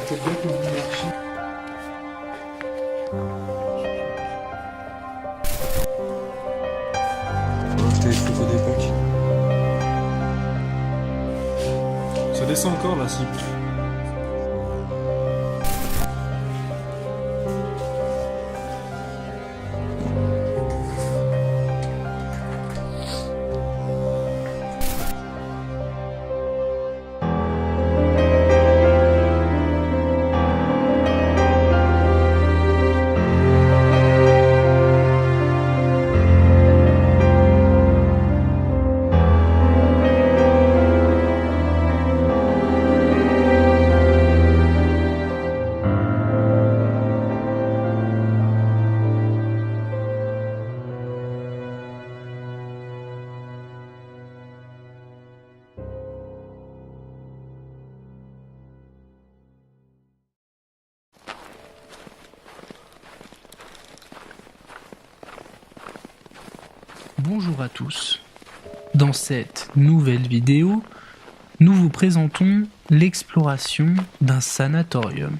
peut bien que vous marchiez. Acheter les photos d'époque. Ça descend encore là, si. Bonjour à tous. Dans cette nouvelle vidéo, nous vous présentons l'exploration d'un sanatorium.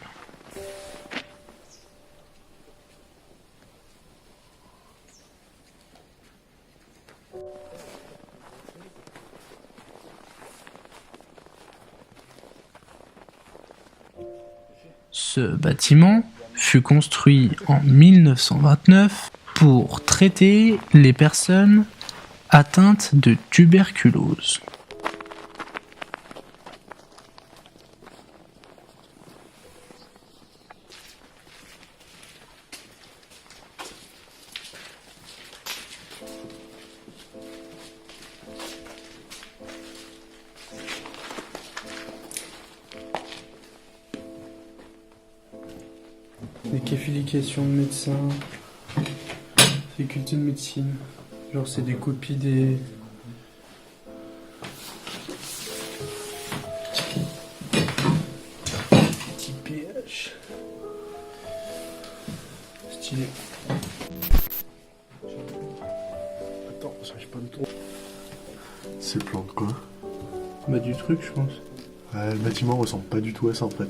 Ce bâtiment fut construit en 1929 pour traiter les personnes atteintes de tuberculose. Des qualifications de médecin, faculté de médecine. Genre c'est des copies des... Petit pH. Stylé. Attends, j'arrive pas à me tourner. C'est le plan de quoi? Bah du truc je pense. Ouais, le bâtiment ressemble pas du tout à ça en fait.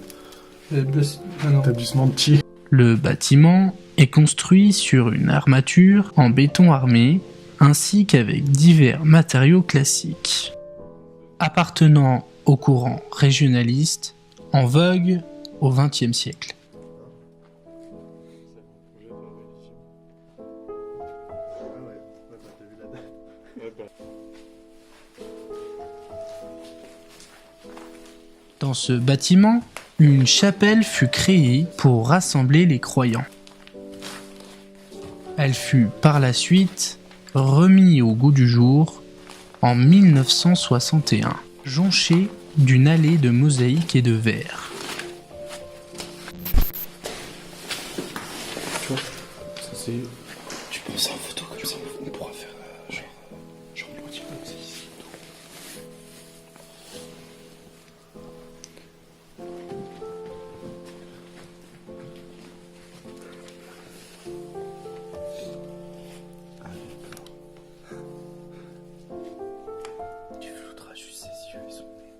Ah non. Établissement de tir. Le bâtiment est construit sur une armature en béton armé ainsi qu'avec divers matériaux classiques. Appartenant au courant régionaliste en vogue au XXe siècle. Dans ce bâtiment, une chapelle fut créée pour rassembler les croyants. Elle fut par la suite remise au goût du jour en 1961, jonchée d'une allée de mosaïques et de verre. Tu vois, ça c'est... Tu prends ça en photo comme ça, on pourra faire genre le bâtiment c'est ici. Tu flouteras juste ses yeux et son nez.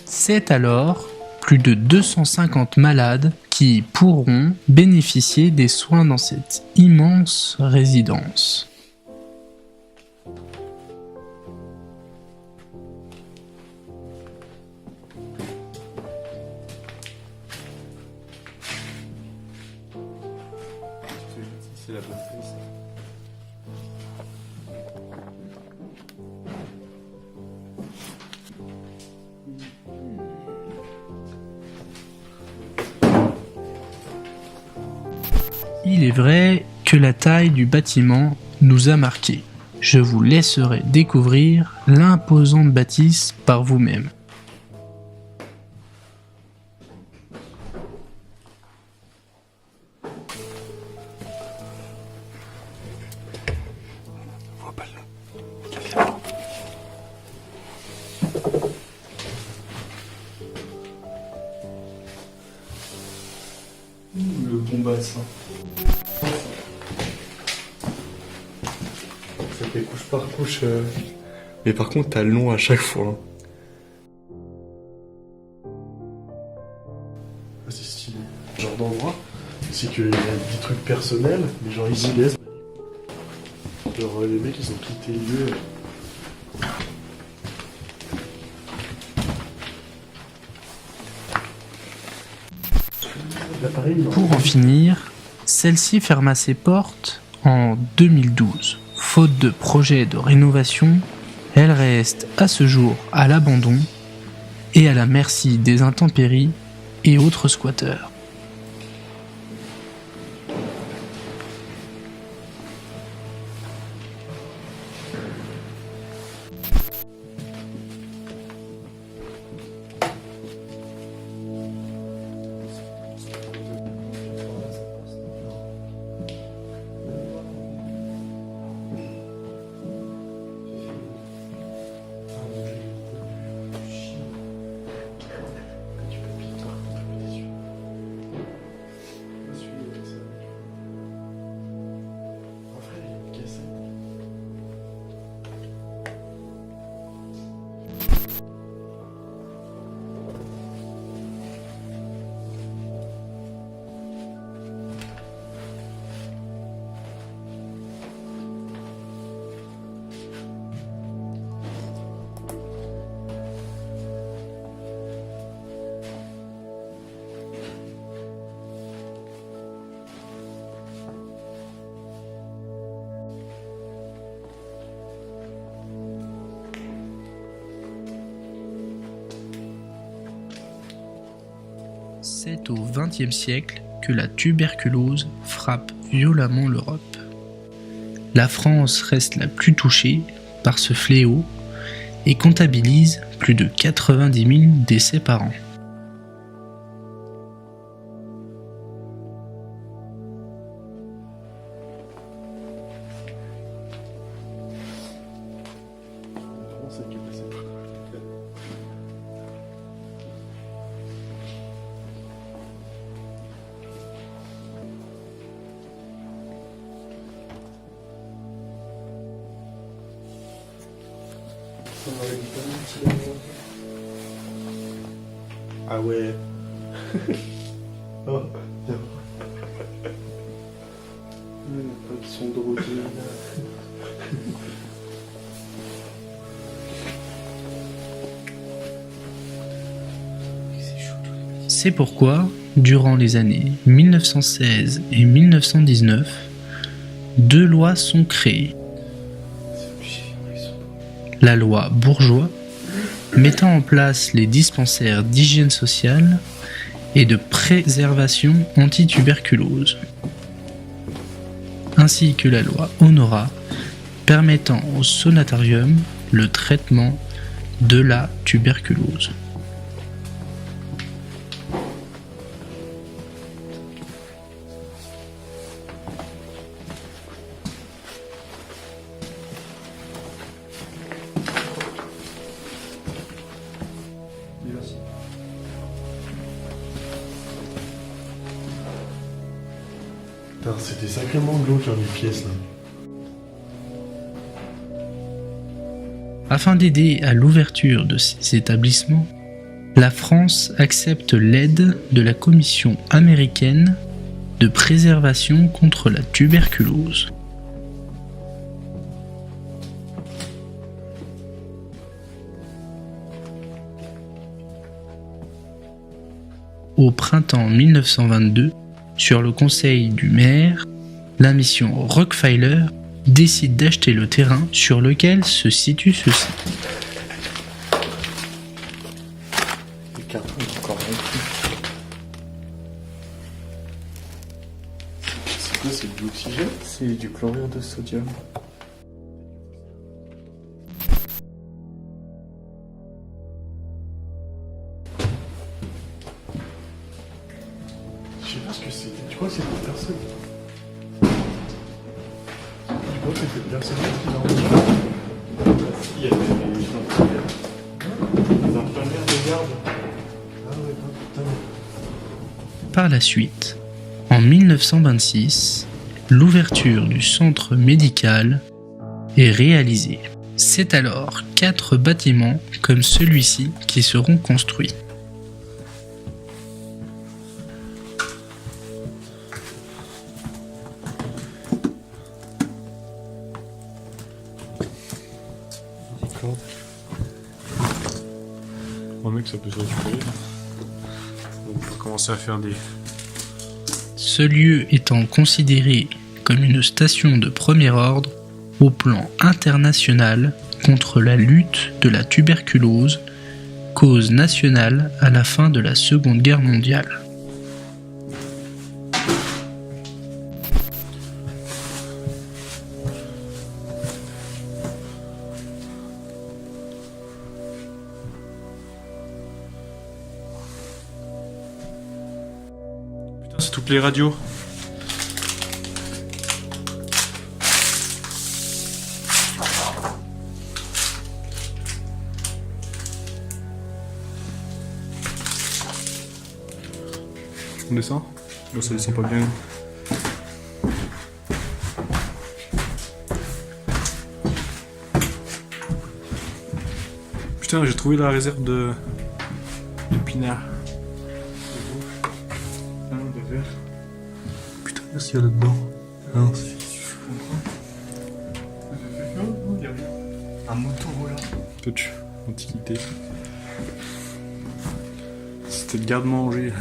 C'est alors plus de 250 malades qui pourront bénéficier des soins dans cette immense résidence. C'est la bonne place. Il est vrai que la taille du bâtiment nous a marqués. Je vous laisserai découvrir l'imposante bâtisse par vous-même. Vois pas là. Le bon bassin. Ça fait couche par couche. Mais par contre, t'as le long à chaque fois. Hein. Ah, c'est stylé. Genre d'endroit, c'est qu'il y a des trucs personnels, mais genre ils s'y laissent. Genre les mecs ils ont quitté le lieu. L'appareil, non. Pour en finir, celle-ci ferma ses portes en 2012. Faute de projet de rénovation, elle reste à ce jour à l'abandon et à la merci des intempéries et autres squatteurs. C'est au XXe siècle que la tuberculose frappe violemment l'Europe. La France reste la plus touchée par ce fléau et comptabilise plus de 90 000 décès par an. Ah ouais. Oh, bien. Pas de son drogué là. C'est pourquoi, durant les années 1916 et 1919, deux lois sont créées. La loi Bourgeois, mettant en place les dispensaires d'hygiène sociale et de préservation anti-tuberculose, ainsi que la loi Honorat, permettant au sanatarium le traitement de la tuberculose. Putain, c'était sacrément glauque dans les pièces là. Afin d'aider à l'ouverture de ces établissements, la France accepte l'aide de la Commission américaine de préservation contre la tuberculose. Au printemps 1922, sur le conseil du maire, la mission Rockefeller décide d'acheter le terrain sur lequel se situe ceci. Les cartons sont encore remplis. C'est quoi, c'est de l'oxygène? C'est du chlorure de sodium. Je sais pas ce que c'était. Tu crois que c'est pour personne? Tu crois que c'est pour personne qui l'a envoyé? Il y avait des infirmières. Les infirmières de garde. Ah ouais, putain. Par la suite, En 1926, l'ouverture du centre médical est réalisée. C'est alors 4 bâtiments comme celui-ci qui seront construits. D'accord. Bon, mec, ça peut se récupérer. On peut commencer à faire des... Ce lieu étant considéré comme une station de premier ordre au plan international contre la lutte de la tuberculose, cause nationale à la fin de la Seconde Guerre mondiale. Putain, c'est toutes les radios. On descend? Là, ça descend pas bien. Putain, j'ai trouvé la réserve de pinard. De verre. Putain, qu'est-ce qu'il y a là-dedans? Un Motorola. Touch, antiquité. C'était le garde-manger.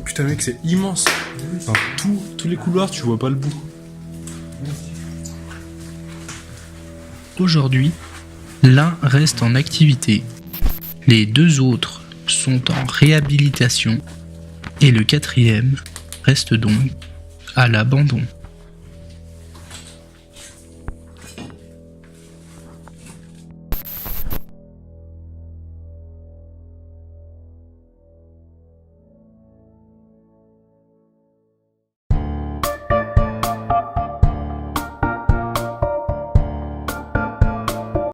Putain mec, c'est immense. Dans tous les couloirs, tu vois pas le bout. Aujourd'hui, l'un reste en activité, les 2 autres sont en réhabilitation et le 4e reste donc à l'abandon.